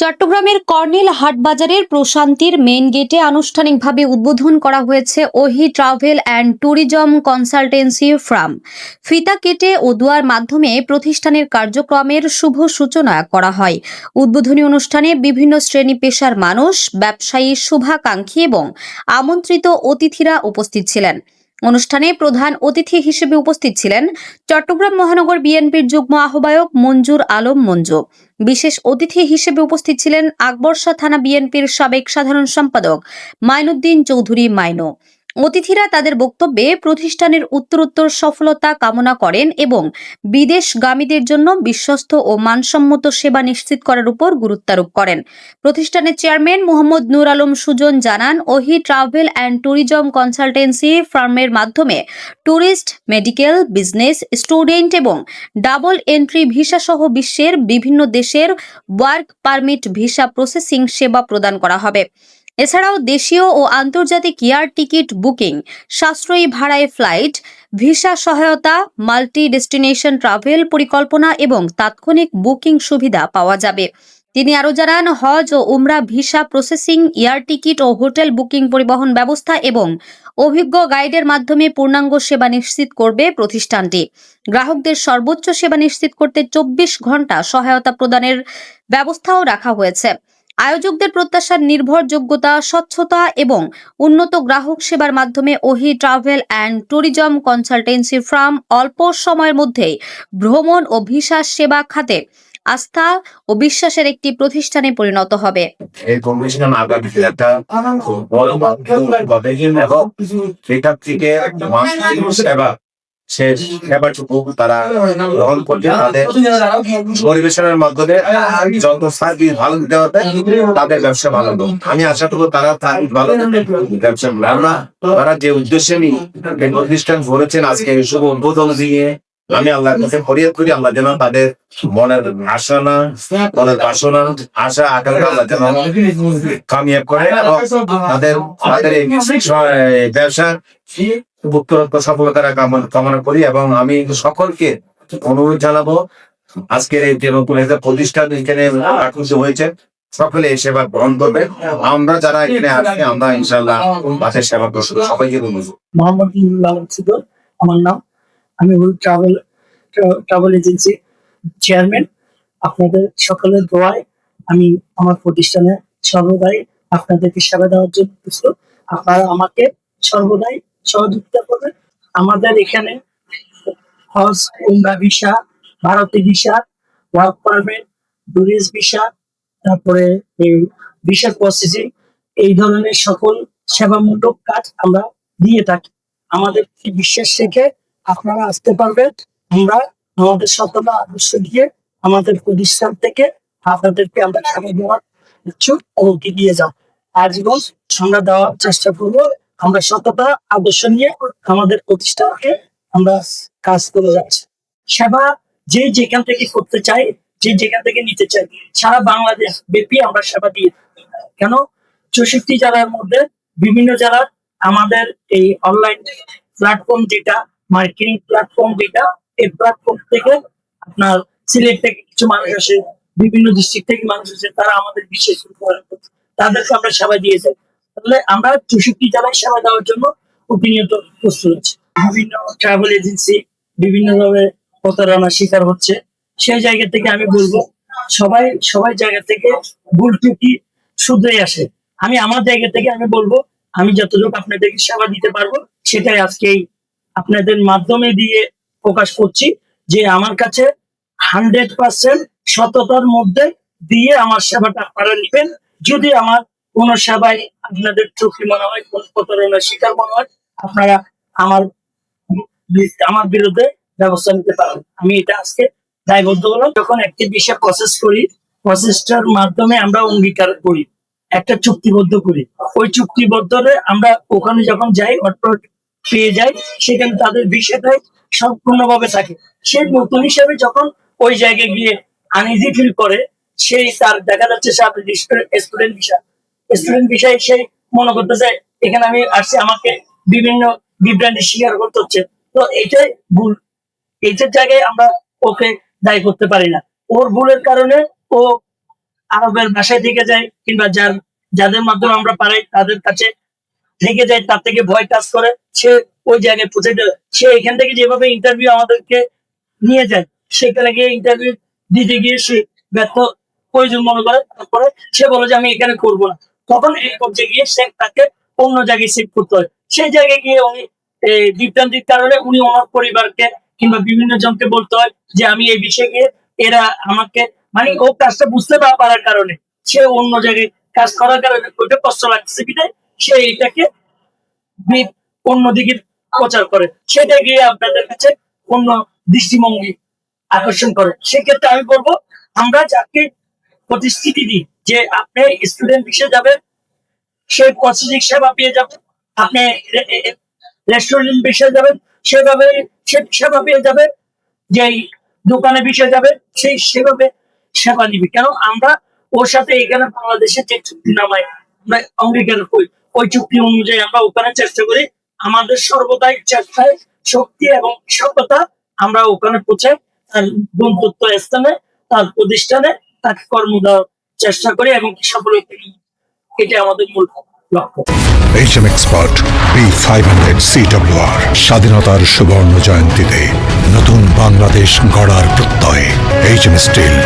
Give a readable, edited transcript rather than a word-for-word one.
চট্টগ্রামের কর্নেল হাটবাজারের প্রশান্তির মেইন গেটে আনুষ্ঠানিকভাবে উদ্বোধন করা হয়েছে ওহি travel and tourism consultancy firm. ফিতা কেটে ও দোয়ার মাধ্যমে প্রতিষ্ঠানের কার্যক্রমের শুভ সূচনা করা হয়। উদ্বোধনী অনুষ্ঠানে বিভিন্ন শ্রেণী পেশার মানুষ, ব্যবসায়ী, শুভাকাঙ্ক্ষী এবং আমন্ত্রিত অতিথিরা উপস্থিত ছিলেন। অনুষ্ঠানে প্রধান অতিথি হিসেবে উপস্থিত ছিলেন চট্টগ্রাম মহানগর বিএনপির যুগ্ম আহ্বায়ক মঞ্জুর আলম মঞ্জু। বিশেষ অতিথি হিসেবে উপস্থিত ছিলেন আকবরশা থানা বিএনপির সাবেক সাধারণ সম্পাদক মাইনুদ্দিন চৌধুরী মাইনু। অতিথিরা তাদের বক্তব্যে প্রতিষ্ঠানের উত্তরোত্তর সফলতা কামনা করেন এবং বিদেশগামীদের জন্য বিশ্বস্ত ও মানসম্মত সেবা নিশ্চিত করার উপর গুরুত্বারোপ করেন। প্রতিষ্ঠানের চেয়ারম্যান মোহাম্মদ নূর আলম সুজন জানান, ওহি ট্রাভেল অ্যান্ড ট্যুরিজম কনসালটেন্সি ফার্মের মাধ্যমে ট্যুরিস্ট, মেডিকেল, বিজনেস, স্টুডেন্ট এবং ডাবল এন্ট্রি ভিসা সহ বিশ্বের বিভিন্ন দেশের ওয়ার্ক পারমিট ভিসা প্রসেসিং সেবা প্রদান করা হবে। এছাড়াও দেশীয় ও আন্তর্জাতিক এয়ার টিকিট বুকিং, সাশ্রয়ী ভাড়ায় ফ্লাইট, ভিসা সহায়তা, মাল্টি ডেস্টিনেশন ট্রাভেল পরিকল্পনা এবং তাৎক্ষণিক বুকিং সুবিধা পাওয়া যাবে। তিনি আরও জানান, হজ ও উমরা ভিসা প্রসেসিং, এয়ার টিকিট ও হোটেল বুকিং পরিবহন ব্যবস্থা এবং অভিজ্ঞ গাইডের মাধ্যমে পূর্ণাঙ্গ সেবা নিশ্চিত করবে প্রতিষ্ঠানটি। গ্রাহকদের সর্বোচ্চ সেবা নিশ্চিত করতে 24 ঘন্টা সহায়তা প্রদানের ব্যবস্থাও রাখা হয়েছে। আয়োজকদের প্রত্যাশার নির্ভরযোগ্যতা, স্বচ্ছতা এবং উন্নত গ্রাহক সেবার মাধ্যমে ওহি travel and tourism consultancy firm অল্প সময়ের মধ্যেই ভ্রমণ ও ভিসা সেবা খাতে আস্থা ও বিশ্বাসের একটি প্রতিষ্ঠানে পরিণত হবে। এই কমিশন আগামীতে একটা বড় মাধ্যম এবং সেটা থেকে সেবা শেষ সেবাটুকু তারা গ্রহণ করছে। তাদের পরিবেশনের মাধ্যমে যত সার্ভিস ভালো দিতে হবে তাদের ব্যবসা ভালো হবে। আমি আশা করবো তারা ভালো ব্যবসা তারা যে উদ্দেশ্যে নিয়ে এই প্রতিষ্ঠান করেছেন আজকে শুভ উদ্বোধন দিয়ে আমি আল্লাহর কাছে ফরিয়াদ করি, আল্লাহ যেন তাদের মনের আশা, মনের বাসনা, আশা, আকাঙ্ক্ষা আল্লাহ যেন কামিয়াব করে এবং তাদের এই ব্যবসা উত্তরোত্তর সফলতার কামনা করি। এবং আমি সকলকে অনুরোধ জানাবো, আজকের এই যে নতুন একটা প্রতিষ্ঠান এখানে আকৃষ্ট হয়েছে, সকলে এই সেবা গ্রহণ করবে। আমরা যারা এখানে আছি আমরা ইনশাআল্লাহ বাসের সেবা করবো। সবাইকে বলবো মোহাম্মদ আমার নাম। আমি ট্রাভেল এজেন্সি চেয়ারম্যান। আপনাদের সকলের দোয়ায় আমি আমার প্রতিষ্ঠানে সর্বদাই আপনাদেরকে সেবা দেওয়ার জন্য প্রস্তুত। আপনারা আমাকে সর্বদাই সহযোগিতা করবেন। আমাদের এখানে হজ, উমরা ভিসা, ভারতীয় visa, work permit, tourist visa, তারপরে ভিসা প্রসেসিং, এই ধরনের সকল সেবামূলক কাজ আমরা দিয়ে থাকি। আমাদের বিশ্বাস রেখে আপনারা আসতে পারবেন। আমরা আমাদের সততা আদর্শ দিয়ে আমাদের প্রতিষ্ঠান থেকে আপনাদেরকে আমরা সেবা দেওয়ার ইচ্ছুক এবং এগিয়ে যাও আজীবন আমরা দেওয়ার চেষ্টা করবো। আমরা সততা আদর্শ নিয়ে আমাদের প্রতিষ্ঠানকে আমরা কাজ করে যাচ্ছি। সেবা যে যেখান থেকে করতে চাই, যে যেখান থেকে নিতে চাই, সারা বাংলাদেশ ব্যাপী আমরা সেবা দিয়ে কেন 64 জেলার মধ্যে বিভিন্ন জেলার আমাদের এই অনলাইন প্ল্যাটফর্ম যেটা মার্কেটিং প্ল্যাটফর্ম যেটা, এই প্ল্যাটফর্ম থেকে আপনার সিলেট থেকে কিছু মানুষ আসে, বিভিন্ন ডিস্ট্রিক্ট থেকে মানুষ আসে, তারা আমাদের বিশেষ তাদেরকে আমরা সেবা দিয়েছি। তাহলে আমরা 64 জেলায় সেবা দেওয়ার জন্য প্রতিনিয়ত প্রস্তুত আছি। বিভিন্ন ট্রাভেল এজেন্সি বিভিন্ন ভাবে প্রতারণার শিকার হচ্ছে, সেই জায়গা থেকে আমি বলবো সবাই জায়গা থেকে ভুল ত্রুটি শুধরে আসে। আমি আমার জায়গা থেকে আমি বলবো, আমি যতটুকু আপনাদেরকে সেবা দিতে পারবো সেটাই আজকে আপনাদের মাধ্যমে দিয়ে প্রকাশ করছি যে আমার কাছে 100% সততার মধ্যে দিয়ে আমার সেবাটা আপনারা নেবেন। যদি আমার কোন সেবায় আপনাদের ত্রুটি মনে হয়, কোন প্রতারণার শিকার মনে হয়, আপনারা আমার বিরুদ্ধে ব্যবস্থা নিতে পারেন। আমি এটা আজকে দায়বদ্ধ হলাম। যখন একটি বিষয় প্রসেস করি, প্রসেসটার মাধ্যমে আমরা অঙ্গীকার করি, একটা চুক্তিবদ্ধ করি। ওই চুক্তিবদ্ধরে আমরা ওখানে যখন যাই অট্ট পেয়ে যাই, সেখানে তাদের বিষয়টাই সম্পূর্ণভাবে থাকে। সে নতুন হিসেবে যখন ওই জায়গায় গিয়ে আনইজি ফিল করে, সেই তার দেখা যাচ্ছে স্টুডেন্ট বিষয় সেই মনে করতে চায় এখানে আমি আসছি, আমাকে বিভিন্ন বিভ্রান্তির শিকার করতে হচ্ছে। তো এটাই ভুল, এইটার জায়গায় আমরা ওকে দায়ী করতে পারি না। ওর ভুলের কারণে ও আরবের বাসায় থেকে যায় কিংবা যাদের মাধ্যমে আমরা পারি তাদের কাছে থেকে যায়, তার থেকে ভয় কাজ করে, সে ওই জায়গায় পৌঁছে যায়। সে এখান থেকে যেভাবে ইন্টারভিউ আমাদেরকে নিয়ে যায়, সেখানে গিয়ে ইন্টারভিউ দিতে গিয়ে সে ব্যর্থ প্রয়োজন মনে করে, তারপরে সে বলে যে আমি এখানে করবো না। তখন এই পর্যায়ে গিয়ে সে তাকে অন্য জায়গায় শিফট করতে হয়। সেই জায়গায় গিয়ে উনি বিভ্রান্তির কারণে উনি ওনার পরিবারকে কিংবা বিভিন্ন জনকে বলতে হয় যে আমি এই বিষয়ে গিয়ে এরা আমাকে, মানে ও কাজটা বুঝতে না পারার কারণে সে অন্য জায়গায় কাজ করার কারণে ওইটা কষ্ট লাগছে বিধায় সে এটাকে অন্যদিকে প্রচার করে, সেটা গিয়ে আপনাদের কাছে অন্য দৃষ্টিভঙ্গি আকর্ষণ করে। সেক্ষেত্রে আমি বলবো আমরা যাকে প্রতিশ্রুতি দিই যে আপনি স্টুডেন্ট হিসেবে যাবেন, সেই প্রসেসিং সেবা পেয়ে যাবেন, আপনি রেস্টুরেন্ট বিষয়ে যাবেন সেভাবে সে সেবা পেয়ে যাবেন, যেই দোকানে বিষয়ে যাবে সেই সেভাবে সেবা নিবে। কেন আমরা ওর সাথে এখানে বাংলাদেশে যে চুক্তি নামায় আমরা অঙ্গীকার করি, ওই চুক্তি অনুযায়ী আমরা ওখানে চেষ্টা করি আমাদের সর্বদাই চেষ্টায় শক্তি এবং সভ্যতা আমরা ওখানে পৌঁছে তার গন্তব্য স্থানে তার প্রতিষ্ঠানে তাকে কর্ম দেওয়ার চেষ্টা করি এবং সফলতা নিই। এটা আমাদের মূল লক্ষ্য। HM Expert B500 CWR স্বাধীনতার সুবর্ণ জয়ন্তীতে নতুন বাংলাদেশ গড়ার প্রত্যয়। HM Steel